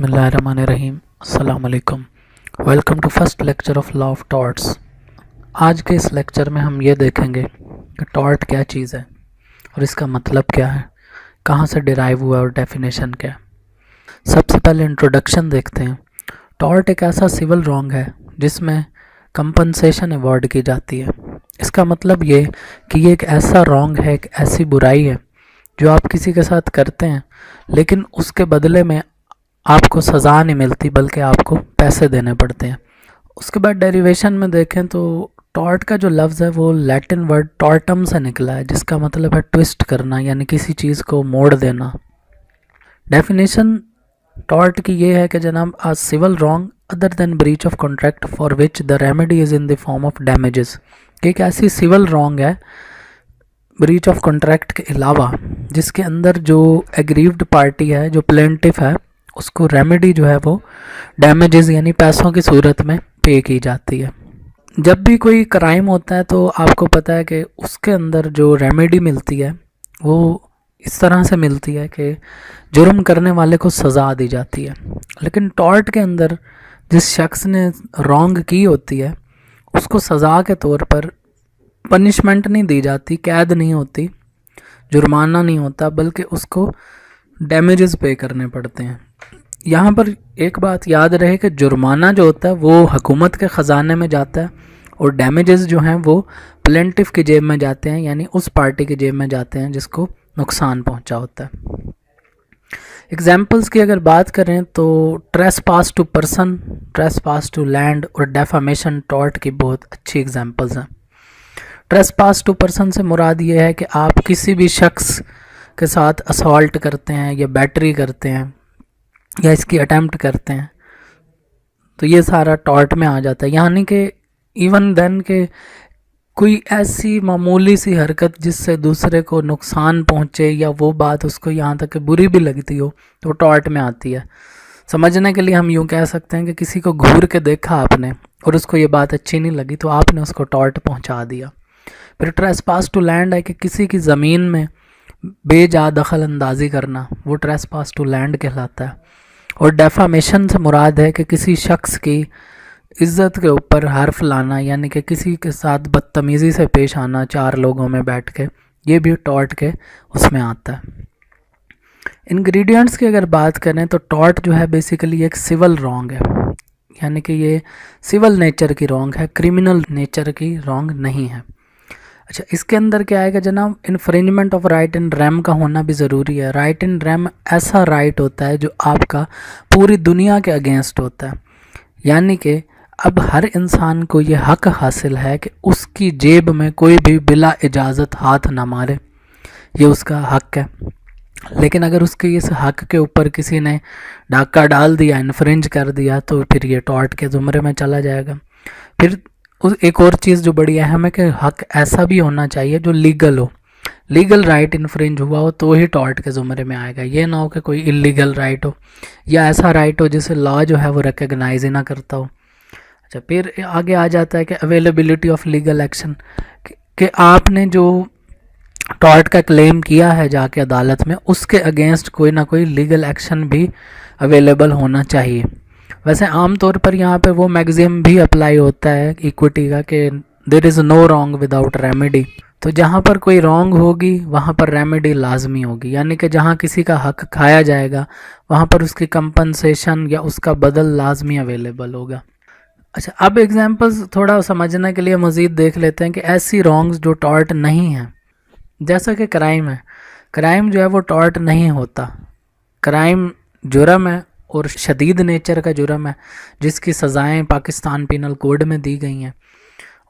बिस्मिल्लाहिर्रहमानिर्रहीम। अस्सलाम वालेकुम। Welcome to first lecture of law of torts. आज के इस लेक्चर में हम ये देखेंगे कि टॉर्ट क्या चीज़ है और इसका मतलब क्या है, कहाँ से डिराइव हुआ और डेफिनेशन क्या है। सबसे पहले इंट्रोडक्शन देखते हैं। टॉर्ट एक ऐसा सिविल रॉन्ग है जिसमें कंपनसेशन अवॉर्ड की जाती है। इसका मतलब ये कि ये एक ऐसा रॉन्ग है, एक ऐसी बुराई है जो आप किसी के साथ करते हैं लेकिन उसके बदले में आपको सज़ा नहीं मिलती बल्कि आपको पैसे देने पड़ते हैं। उसके बाद डेरिवेशन में देखें तो टॉर्ट का जो लफ्ज़ है वो लैटिन वर्ड टॉर्टम से निकला है जिसका मतलब है ट्विस्ट करना, यानी किसी चीज़ को मोड़ देना। डेफिनेशन टॉर्ट की ये है कि जनाब a civil wrong other than breach of contract for which the remedy is in the form of damages. कि एक ऐसी सिविल रॉन्ग है ब्रीच ऑफ कॉन्ट्रैक्ट के अलावा जिसके अंदर जो एग्रीव्ड पार्टी है, जो प्लेंटिफ है, उसको रेमेडी जो है वो डैमेजेस यानी पैसों की सूरत में पे की जाती है। जब भी कोई क्राइम होता है तो आपको पता है कि उसके अंदर जो रेमेडी मिलती है वो इस तरह से मिलती है कि जुर्म करने वाले को सज़ा दी जाती है। लेकिन टॉर्ट के अंदर जिस शख्स ने रॉन्ग की होती है उसको सज़ा के तौर पर पनिशमेंट नहीं दी जाती, कैद नहीं होती, जुर्माना नहीं होता, बल्कि उसको डैमेजेस पे करने पड़ते हैं। यहाँ पर एक बात याद रहे कि जुर्माना जो होता है वो हुकूमत के ख़जाने में जाता है और डैमेजेस जो हैं वो प्लेंटिफ की जेब में जाते हैं, यानी उस पार्टी की जेब में जाते हैं जिसको नुकसान पहुँचा होता है। एग्जाम्पल्स की अगर बात करें तो trespass to person, trespass to land और डेफामेशन टॉर्ट की बहुत अच्छी एग्जाम्पल्स हैं। ट्रेसपास टू पर्सन से मुराद ये है कि आप किसी भी शख्स के साथ असॉल्ट करते हैं या बैटरी करते हैं या इसकी अटैम्प्ट करते हैं तो ये सारा टॉर्ट में आ जाता है। यानी कि इवन देन के कोई ऐसी मामूली सी हरकत जिससे दूसरे को नुकसान पहुंचे या वो बात उसको यहाँ तक कि बुरी भी लगती हो तो टॉर्ट में आती है। समझने के लिए हम यूँ कह सकते हैं कि किसी को घूर के देखा आपने और उसको ये बात अच्छी नहीं लगी तो आपने उसको टॉर्ट पहुँचा दिया। फिर ट्रेसपास टू लैंड है कि किसी की ज़मीन में बेजा दखल अंदाजी करना, वो ट्रेसपास टू लैंड कहलाता है। और डेफामेशन से मुराद है कि किसी शख्स की इज़्ज़त के ऊपर हर्फ लाना, यानी कि किसी के साथ बदतमीज़ी से पेश आना चार लोगों में बैठ के, ये भी टॉर्ट के उसमें आता है। इंग्रेडिएंट्स की अगर बात करें तो टॉर्ट जो है बेसिकली एक सिविल रॉन्ग है, यानी कि ये सिविल नेचर की रॉन्ग है, क्रिमिनल नेचर की रॉन्ग नहीं है। अच्छा, इसके अंदर क्या आएगा जनाब, infringement of right in rem का होना भी ज़रूरी है। राइट इन रेम ऐसा राइट होता है जो आपका पूरी दुनिया के अगेंस्ट होता है, यानी कि अब हर इंसान को ये हक हासिल है कि उसकी जेब में कोई भी बिला इजाज़त हाथ ना मारे, ये उसका हक है। लेकिन अगर उसके इस हक के ऊपर किसी ने डाका डाल दिया, इन्फ्रिंज कर दिया, तो फिर ये टॉर्ट के ज़ुमरे में चला जाएगा। फिर एक और चीज़ जो बड़ी अहम है कि हक ऐसा भी होना चाहिए जो लीगल हो, लीगल राइट इन्फ्रिंज हुआ हो तो ही टॉर्ट के ज़ुमरे में आएगा। ये ना हो कि कोई इलीगल राइट हो या ऐसा राइट हो जिसे लॉ जो है वो रिकग्नाइज ही ना करता हो। अच्छा, फिर आगे आ जाता है कि अवेलेबिलिटी ऑफ लीगल एक्शन, कि आपने जो टॉर्ट का क्लेम किया है जाके अदालत में, उसके अगेंस्ट कोई ना कोई लीगल एक्शन भी अवेलेबल होना चाहिए। वैसे आम तौर पर यहाँ पे वो मैक्सिम भी अप्लाई होता है इक्विटी का कि there is no wrong without remedy. तो जहाँ पर कोई रॉन्ग होगी वहाँ पर रेमेडी लाजमी होगी, यानी कि जहाँ किसी का हक खाया जाएगा वहाँ पर उसकी कंपनसेशन या उसका बदल लाजमी अवेलेबल होगा। अच्छा, अब एग्जांपल्स थोड़ा समझने के लिए मज़ीद देख लेते हैं कि ऐसी रॉन्ग्स जो टॉर्ट नहीं है। जैसा कि क्राइम है, क्राइम जो है वो टॉर्ट नहीं होता। क्राइम जुर्म है और शदीद नेचर का जुर्म है जिसकी सज़ाएं पाकिस्तान पिनल कोड में दी गई हैं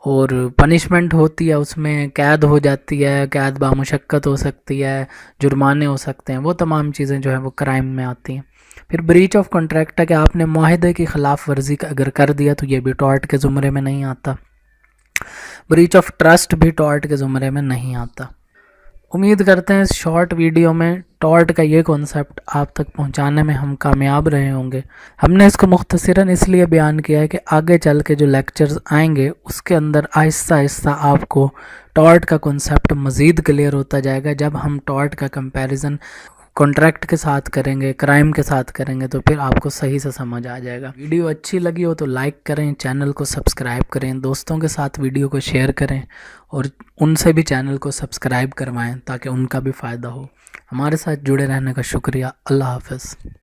और पनिशमेंट होती है, उसमें कैद हो जाती है, कैद बामुशक्कत हो सकती है, जुर्माने हो सकते हैं, वो तमाम चीज़ें जो है वो क्राइम में आती हैं। फिर ब्रीच ऑफ कॉन्ट्रैक्ट है कि आपने मुआहदे की ख़िलाफ़ वर्जी अगर कर दिया तो ये भी टॉर्ट के ज़ुमरे में नहीं आता। ब्रीच ऑफ ट्रस्ट भी टॉर्ट के ज़ुमरे में नहीं आता। उम्मीद करते हैं इस शॉर्ट वीडियो में टॉर्ट का ये कॉन्सेप्ट आप तक पहुंचाने में हम कामयाब रहे होंगे। हमने इसको मुख्तसरन इसलिए बयान किया है कि आगे चल के जो लेक्चर्स आएंगे उसके अंदर आहिस्ता आहिस्ता आपको टॉर्ट का कॉन्सेप्ट मज़ीद क्लियर होता जाएगा जब हम टॉर्ट का कंपैरिजन کانٹریکٹ کے ساتھ کریں گے، کرائم کے ساتھ کریں گے، تو پھر آپ کو صحیح سے سمجھ آ جائے گا۔ ویڈیو اچھی لگی ہو تو لائک کریں، چینل کو سبسکرائب کریں، دوستوں کے ساتھ ویڈیو کو شیئر کریں، اور ان سے بھی چینل کو سبسکرائب کروائیں تاکہ ان کا بھی فائدہ ہو۔ ہمارے ساتھ جڑے رہنے کا شکریہ۔ اللہ حافظ۔